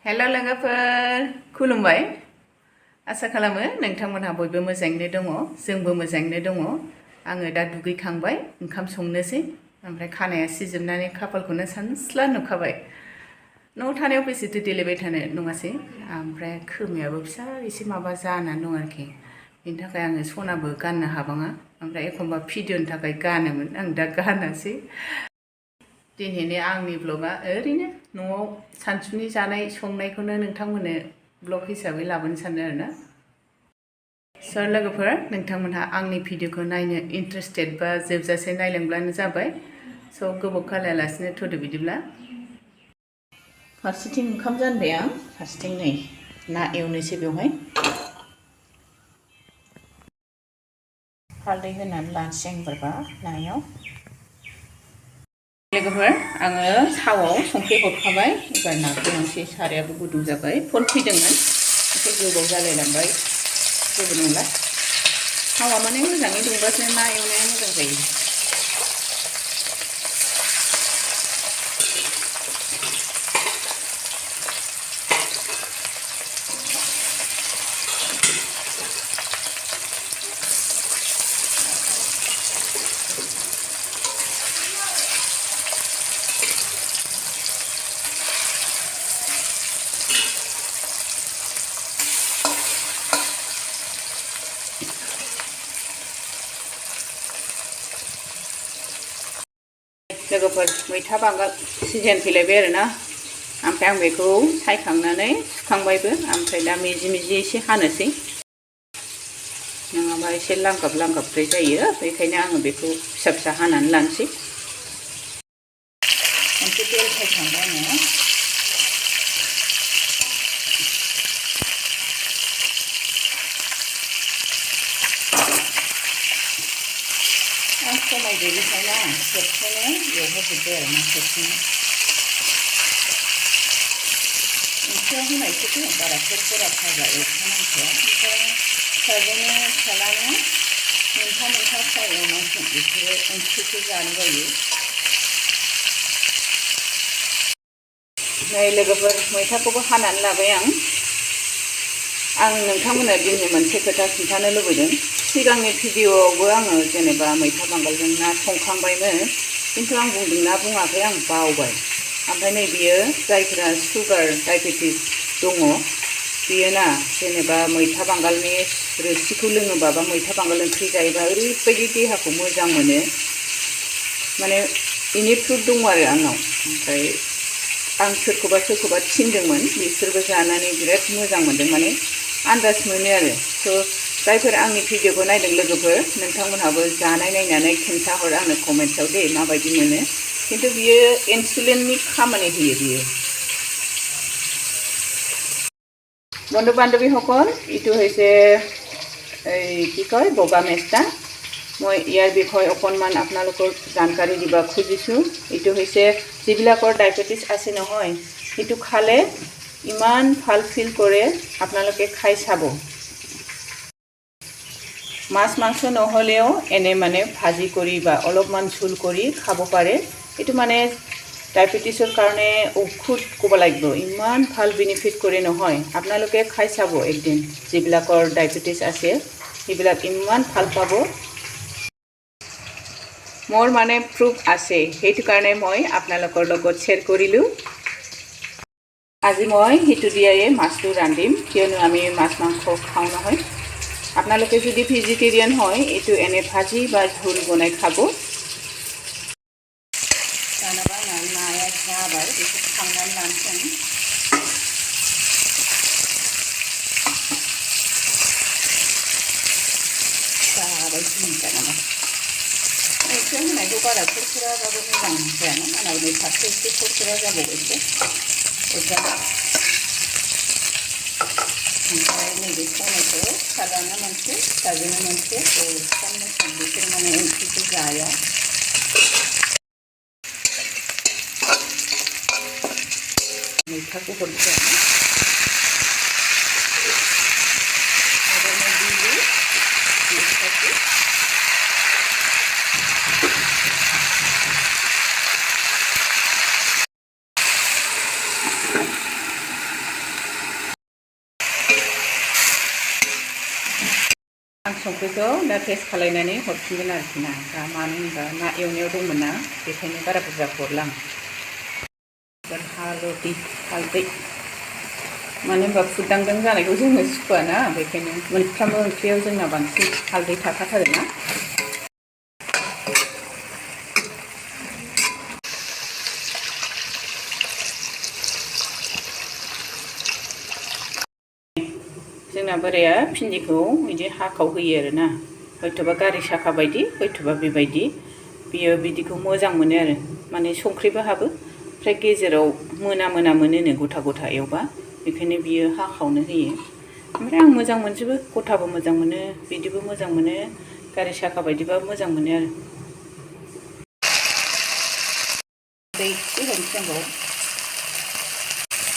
हेल' लोगोफोर खुलुमबाय आसा खालामो नोंथांमोनहा बयबो मोजाङैनो दङ जोंबो मोजाङैनो दङ आङो दा दुगैखांबाय ओंखाम संनोसै ओमफ्राय खानाया सिजोबनानै खाफालखौनो सानस्ला नुखाबाय न'आव थानायाव बेसेथो देलायबाय थानो नङासै ओमफ्राय खोमायाबो फिसा एसे माबा जानानै दं आरोखि बेनि थाखाय आङो सनाबो गाननो हाबाङा ओमफ्राय एखमबा भिडिअनि थाखाय गानोमोन आं दा गानासै दिनैनि आंनि ब्लगा ओरैनो न'आव सानसुनि जानाय संनायखौनो नोंथांमोननो ब्लग हिसाबै लाबोनो सानदों आरोना सर लोगोफोर नोंथांमोनहा आंनि भिडिअखौ नायनो इन्टारेस्टेड बा जोबजासे नायलांब्लानो जाबाय स' गोबाव खालायालासिनो थुदो बिदिब्ला फारसेथिं ओंखाम जानबाय आं फारसेथिं नै ना एवनोसै बेवहाय हालदै होनानै लानोसै आं बोरबा नायाव लोगोफोर आङो थावआव संख्रि हरखाबाय एबार नाखौ एवनोसै सारायाबो गुदुं जाबाय फन फैदोंमोन एसे गोबाव जालायलांबाय जेबो नंला थावा माने मोजाङै दुंबासो ना एवनाया मोजां जायो लोगोफोर मैथा बांगाल सिजन फैलायबाय आरोना ओमफ्राय आं बेखौ सायखांनानै सुखांबायबो ओमफ्राय दा मिजि मिजि एसे हानोसै नङाबा एसे लांगाब लांगाबद्राय जायो बेखायनो आङो बेखौ फिसा फिसा हानानै लानोसै खनसे तेल सायखांबाय आङो समाय गैयिखायनो आं खेबसेनो एवहोजोब्बाय आरो ना खेबसेनो ओंख्रियाव होनायखौथ' बारा खेबसेरा भाजा एवखानांखाया ओमफ्राय फिसाजोंनो फिसालानो मोनफा मोनफा फ्राय एवनांसिगोन बिसोरो ओंख्रिखौ जानो बायो नै लोगोफोर मैथाखौबो हानानै लाबाय आं नोंथांमोननो दिनै मोनसे खोथा खिन्थानो लुबैदों सिगांनि भिडिअआवबो आङो जेनेबा मैथा बांगालजों ना संखांबायमोन खिन्थु आं बुंदोंना बुङाखै आं बावबाय ओमफ्राय नै बियो जायफोरा सुगार डायबेटिस दङ बियो ना जेनेबा मैथा बांगालनि रोसिखौ लोङोबा बा मैथा बांगाल ओंख्रि जायोबा ओरैबायदि देहाखौ मोजां मोनो माने बेनि प्रुफ दङ आरो आंनाव ओमफ्राय आं सोरखौबा थिनदोंमोन बिसोरबो जानानै बिराद मोजां मोनदों माने आन्दाज मोनो आरो स' जायफोर आंनि भिडिअखौ नायदों लोगोफोर नोंथांमोनहाबो जानाय नायनानै खिन्थाहर आंनो कमेन्ट्सआव दे माबायदि मोनो खिन्थु बियो इनसुलिननि खामानि होयो बियो বন্ধু বান্ধৱীসকল এইটো হৈছে কি কয় বগা মেষ্টা মই ইয়াৰ বিষয়ে অকণমান আপোনালোকক জানকাৰী দিব খুজিছোঁ এইটো হৈছে যিবিলাকৰ ডায়েবেটিছ আছে নহয় এইটো খালে ইমান ভাল ফিল কৰে আপোনালোকে খাই চাব মাছ মাংস নহ'লেও এনে মানে ভাজি কৰি বা অলপমান ঝোল কৰি খাব পাৰে এইটো মানে ডায়েবেটিছৰ কাৰণে ঔষধ ক'ব লাগিব ইমান ভাল বেনিফিট কৰে নহয় আপোনালোকে খাই চাব একদিন যিবিলাকৰ ডায়েবেটিছ আছে সেইবিলাক ইমান ভাল পাব মোৰ মানে প্ৰুফ আছে সেইটো কাৰণে মই আপোনালোকৰ লগত শ্বেয়াৰ কৰিলোঁ আজি মই সেইটো দিয়াই মাছটো ৰান্ধিম কিয়নো আমি মাছ মাংস খাওঁ নহয় আপোনালোকে যদি ভেজিটেৰিয়ান হয় এইটো এনে ভাজি বা ঝোল বনাই খাব दानाबा नाया जाबाय बेखौ खांनानै लानोसै जाबाय दानाबा ओंख्रियाव होनायखौ बारा खुरखुराबाबो मोजां जायाना आंनाव नै फारसे एसे खुरखुरा जाबावबायसो ओमफ्राय नैबे संनायखौ फिसालानो मोनसे फिसाजोनो मोनसे बिसोर माने ओंख्रिखौ जाया मैथाखौ हरसै संख्रिखौ दा टेस्ट खालायनानै हरफिनगोन आरोखि ना दा मानो होनबा ना एवनायाव दंमोन ना बेखायनो बारा बुरजा हरला आं हालदै मानो होनबा फुददांदां जानायखौ जोङो सुखुआ ना बेखायनो मोनफ्रोमबो ओंख्रियाव जोंना बांसिन हालदै थाखाथारो ना जोंना बोराया भिन्दिखौ बिदि हाखाव होयो आरोना हयथ'बा गारि साखा बायदि हयथ'बा बेबायदि बियो बिदिखौ मोजां मोनो आरो माने संख्रिबो हाबो ओमफ्राय गेजेराव मोना मोनोनो गथा गथा एवबा बेखायनो बियो हाखावनो होयो ओमफ्राय आं मोजां मोनजोबो गथाबो मोजां मोनो बिदिबो मोजां मोनो गारि साखा बायदिबाबो मोजां मोनो आरो दै एसे हरनोसै आंबाव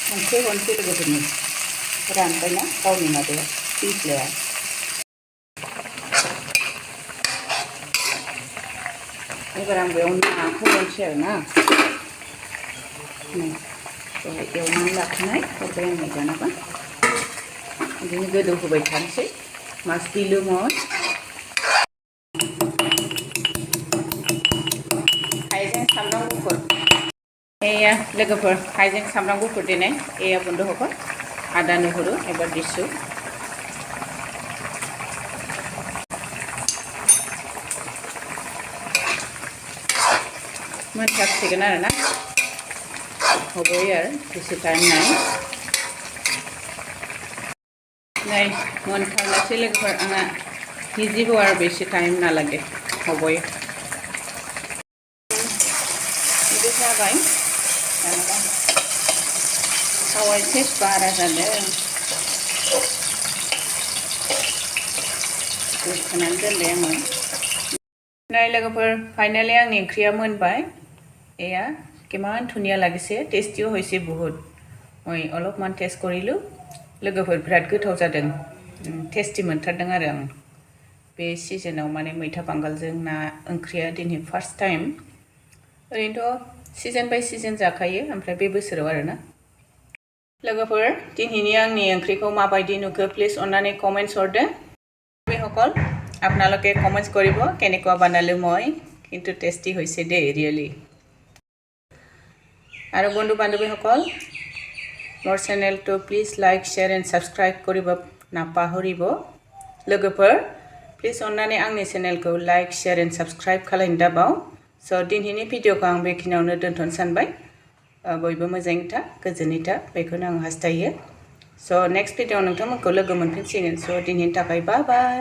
संख्रि हरनोसै लोगोफोरनो रानबायना गावनि माबाया पिज्जाया एबार आं बेयाव नाखौ हरनोसै आरो ना दहाय एवनानै लाखानाय हरबाय आं दानाबा बिदिनो गोदौ होबाय थानोसै मास बिलुमन हाइजें सामब्राम गुफुर एया लोगोफोर हाइजें सामब्राम गुफुर देनाय एया बन्द होबाय आदा नुहुरो एबा दिसु मोनथारसिगोन आरो ना हबोयो आरो बेसे टाइम नै मोनथारनोसै लोगोफोर आंना हिजिबो आरो बेसे टाइम नालागे हबोयो बिदि जाबाय दानाबा थावा एसे बारा जादों होनानै दोनबाय आङो नै लोगोफोर फाइनालि आंनि ओंख्रिया मोनबाय एया किमान धुनिया लागिसे टेस्टिও হৈছে बहुत মই অলপমান टेस्ट কৰিলো लोगोफोर बिराद गोथाव जादों टेस्टि मोनथारदों आरो आं बे सिजनाव माने मैथा बांगालजों ना ओंख्रिया दिनै फार्स्ट टाइम ओरैनोथ' सिजन बाय सिजन जाखायो ओमफ्राय बे बोसोराव आरोना लोगोफोर दिनैनि आंनि ओंख्रिखौ माबायदि नुखो प्लिज अन्नानै कमेन्ट्स हरदो সকল আপোনালোকে কমেন্টস কৰিব কেনেকুৱা বনালো মই কিন্তু টেস্টি হৈছে দে ৰিয়েলি আৰু বন্ধু বান্ধৱীসকল মোৰ চেনেলটো please like share and subscribe কৰিব নাপাহৰিব लोगोफोर प्लिज अन्नानै आंनि चेनेलखौ लाइक शेयर एन्ड साबस्क्राइब खालामनो दाबाव स' दिनैनि भिडिअखौ आं बेखिनियावनो दोनथ'नो सानबाय बयबो मोजाङै था गोजोनै था बेखौनो आं हास्थायो स' नेक्स्ट भिडिअआव नोंथांमोनखौ लोगो मोनफिनसिगोन स' दिनैनि थाखाय बाय बाय